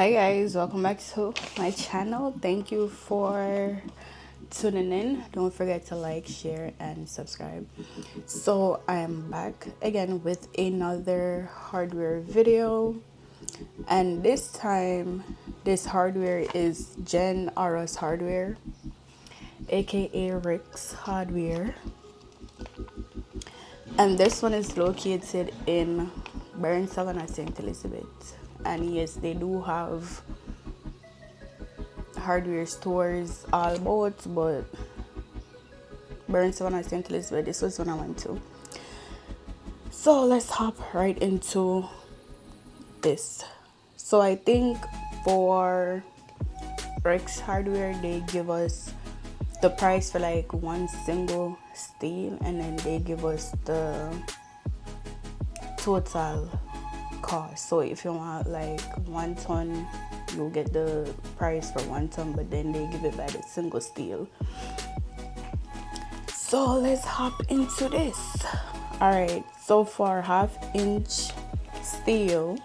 Hi guys, welcome back to my channel. Thank you for tuning in. Don't forget to like, share, and subscribe. So I am back again with another hardware video, and this time this hardware is Jen Aros Hardware, aka Rick's Hardware, and this one is located in Savanna, St. Elizabeth. And yes, they do have hardware stores all about, but Savanna, St. Elizabeth, this was when I went to. So let's hop right into this. So I think for Rex Hardware, they give us the price for like one single steel, and then they give us the total cost. So if you want like 1 ton, you'll get the price for 1 ton, but then they give it by the single steel. So let's hop into this. All right, so for 1/2 inch steel,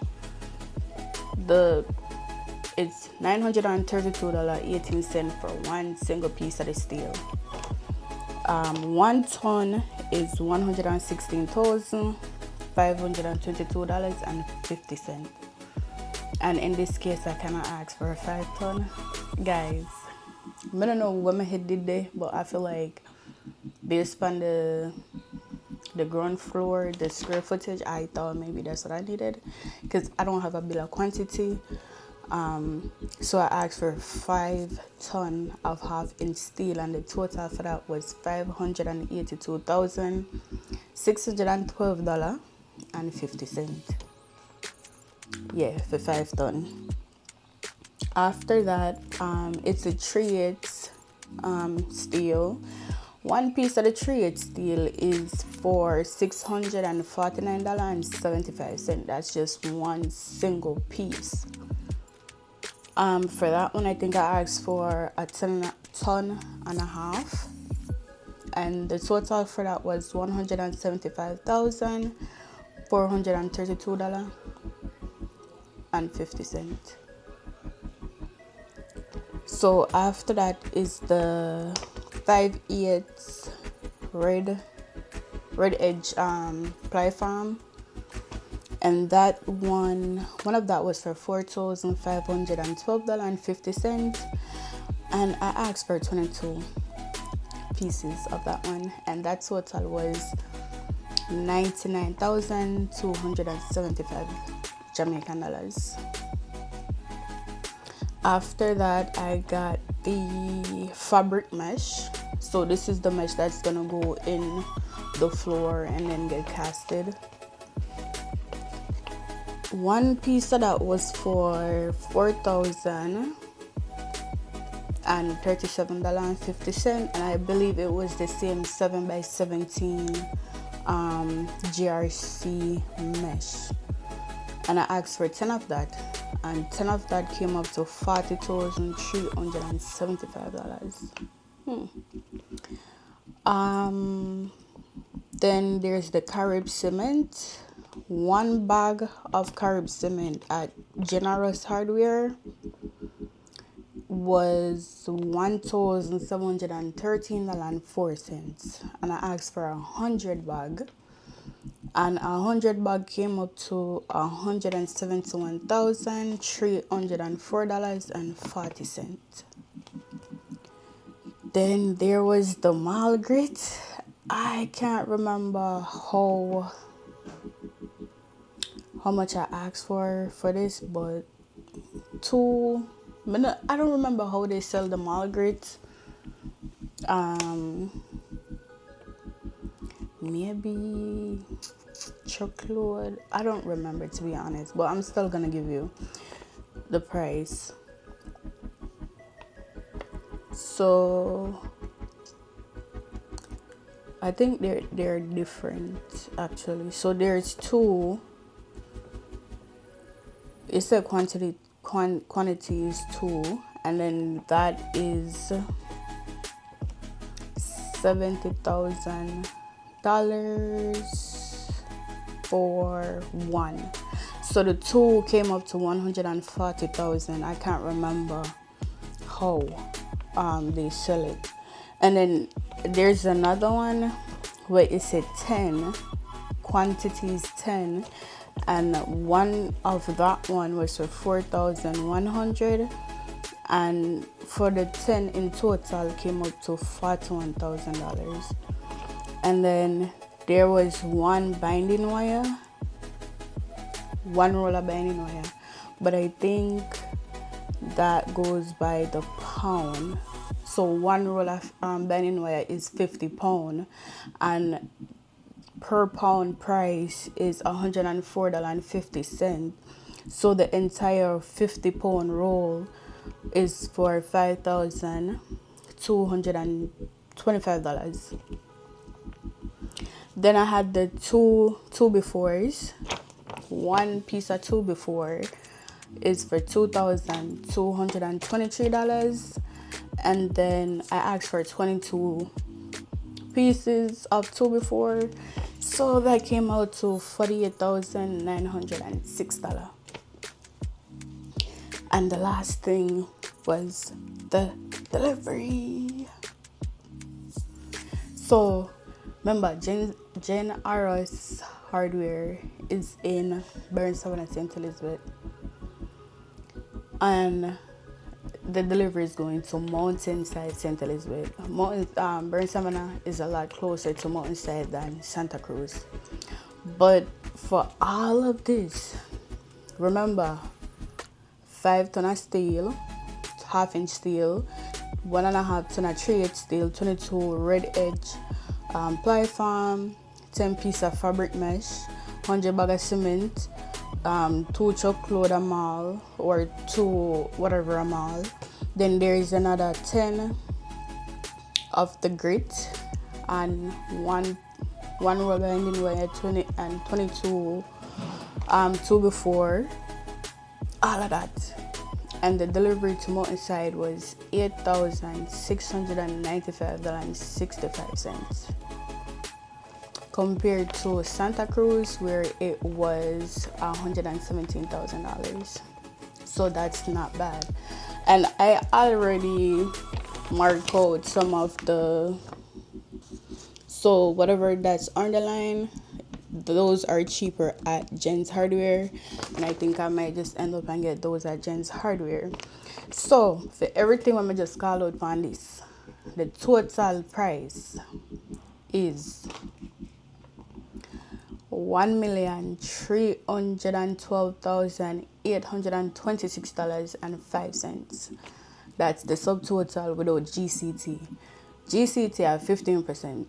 it's $932.18 for one single piece of the steel. 1 ton is $116,522.50. And in this case, I cannot ask for a 5 ton. Guys, I don't know what my head did there, but I feel like based on the ground floor, the square footage, I thought maybe that's what I needed, because I don't have a bill of quantity. So I asked for 5 ton of 1/2 inch steel, and the total for that was $582,612.50. Yeah, for 5 ton. After that, it's a 3/8 steel. One piece of the 3/8 steel is for $649.75. That's just one single piece. For that one, I think I asked for a ton and a half, and the total for that was $175,432.50. So after that is the 5/8 red edge ply farm, and that one of that was for $4,512.50, and I asked for 22 pieces of that one, and that total was $99,275 Jamaican dollars. After that, I got the fabric mesh. So this is the mesh that's gonna go in the floor and then get casted. One piece of that was for $4,037.50, and I believe it was the same 7x17 GRC mesh, and I asked for 10 of that, and 10 of that came up to $40,375. Then there's the Carib cement. One bag of Carib cement at Generous Hardware was $1,713.04, and I asked for 100 bag, and 100 bag came up to $171,304.40. Then there was the Malgrit. I can't remember how much I asked for this, but I don't remember how they sell the Malgrit. Maybe truckload. I don't remember, to be honest, but I'm still gonna give you the price. So I think they're different actually. So there's two. It's a quantity is 2, and then that is $70,000 for one. So the two came up to 140,000. I can't remember how they sell it. And then there's another one where it said 10, quantities 10, and one of that one was for 4,100, and for the 10 in total came up to $41,000. And then there was one roller binding wire, but I think that goes by the pound. So one roll of binding wire is 50 pound, and per pound price is $104.50. So the entire 50 pound roll is for $5,225. Then I had the two befores. One piece of two before is for $2,223, and then I asked for 22 pieces of two before, so that came out to $48,906. And the last thing was the delivery. So remember, Jen Arrows Hardware is in Savanna, St. Elizabeth, and the delivery is going to Mountainside, St. Elizabeth. Savanna is a lot closer to Mountainside than Santa Cruz. But for all of this, remember, 5 ton of steel, half-inch steel, 1.5 ton of 3/8 steel, 22 red edge ply farm, 10 piece of fabric mesh, 100 bag of cement, 2 truckload a mall, or 2 whatever a mall. Then there is another 10 of the grit, and one rubber binding wire, 20 and 22 two before, all of that. And the delivery to Mountainside was $8,695.65, compared to Santa Cruz, where it was $117,000. So that's not bad. And I already marked out some of the, so whatever that's underlined, those are cheaper at Jen's Hardware, and I think I might just end up and get those at Jen's Hardware. So for everything I'm just call out on this, the total price is $1,312,826.05. That's the subtotal without GCT. GCT at 15%.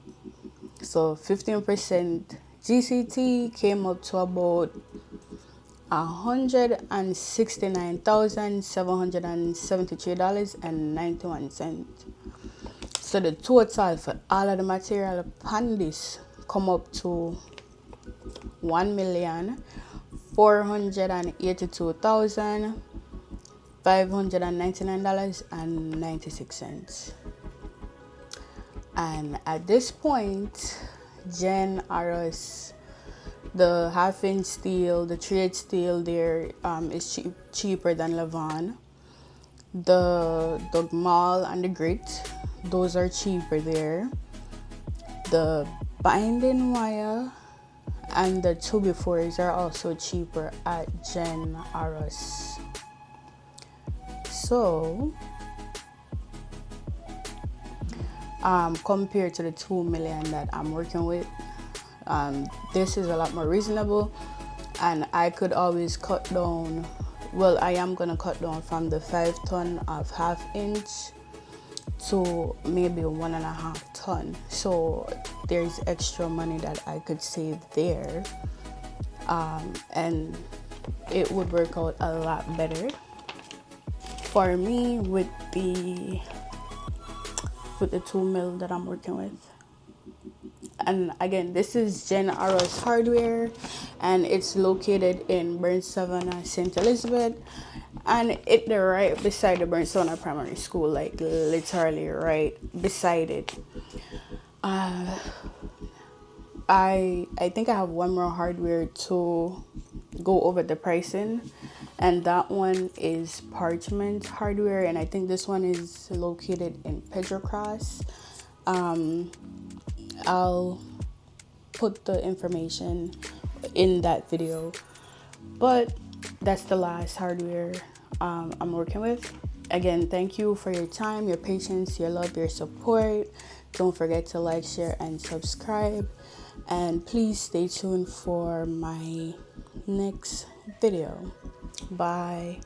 So 15% GCT came up to about $169,773.91. So the total for all of the material upon this come up to $1,482,599.96. And at this point, Jen Arrows, the half-inch steel, the 3/8 steel there is cheaper than Levon. The mall and the grit, those are cheaper there. The binding wire and the 2x4s are also cheaper at Jen Arrows. So compared to the 2 million that I'm working with, this is a lot more reasonable, and I could always cut down. Well, I am gonna cut down from the 5 ton of half-inch to maybe 1.5 ton. So there's extra money that I could save there, and it would work out a lot better for me with the 2 mil that I'm working with. And again, this is Jen Arrows Hardware, and it's located in Savanna, St. Elizabeth, and it's right beside the Savanna Primary School, like literally right beside it. I think I have one more hardware to go over the pricing. And that one is Parchment Hardware, and I think this one is located in Pedro Cross. I'll put the information in that video, but that's the last hardware I'm working with. Again, thank you for your time, your patience, your love, your support. Don't forget to like, share, and subscribe, and please stay tuned for my next video. Bye.